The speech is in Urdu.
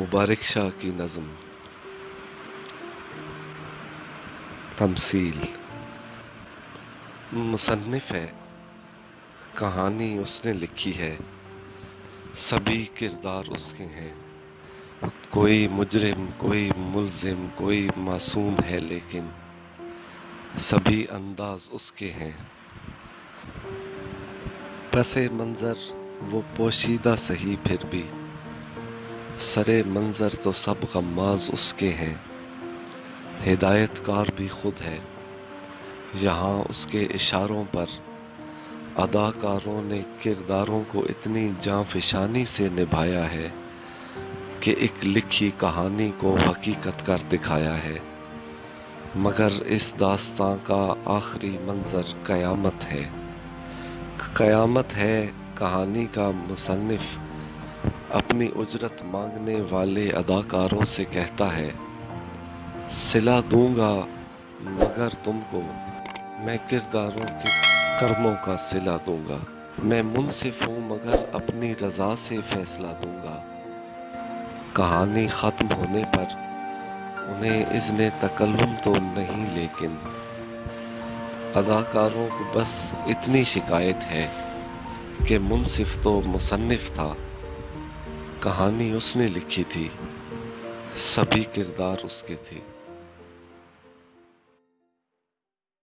مبارک شاہ کی نظم تمثیل۔ مصنف ہے، کہانی اس نے لکھی ہے، سبھی کردار اس کے ہیں، کوئی مجرم کوئی ملزم کوئی معصوم ہے، لیکن سبھی انداز اس کے ہیں۔ پس منظر وہ پوشیدہ سہی پھر بھی، سرے منظر تو سب غماز اس کے ہیں۔ ہدایت کار بھی خود ہے، یہاں اس کے اشاروں پر اداکاروں نے کرداروں کو اتنی جاں فشانی سے نبھایا ہے کہ ایک لکھی کہانی کو حقیقت کر دکھایا ہے۔ مگر اس داستاں کا آخری منظر قیامت ہے۔ قیامت ہے کہانی کا مصنف اپنی اجرت مانگنے والے اداکاروں سے کہتا ہے، صلہ دوں گا مگر تم کو، میں کرداروں کے کرموں کا صلہ دوں گا۔ میں منصف ہوں مگر اپنی رضا سے فیصلہ دوں گا۔ کہانی ختم ہونے پر انہیں اذن تکلم تو نہیں، لیکن اداکاروں کو بس اتنی شکایت ہے کہ منصف تو مصنف تھا، کہانی اس نے لکھی تھی، سبھی کردار اس کے تھے۔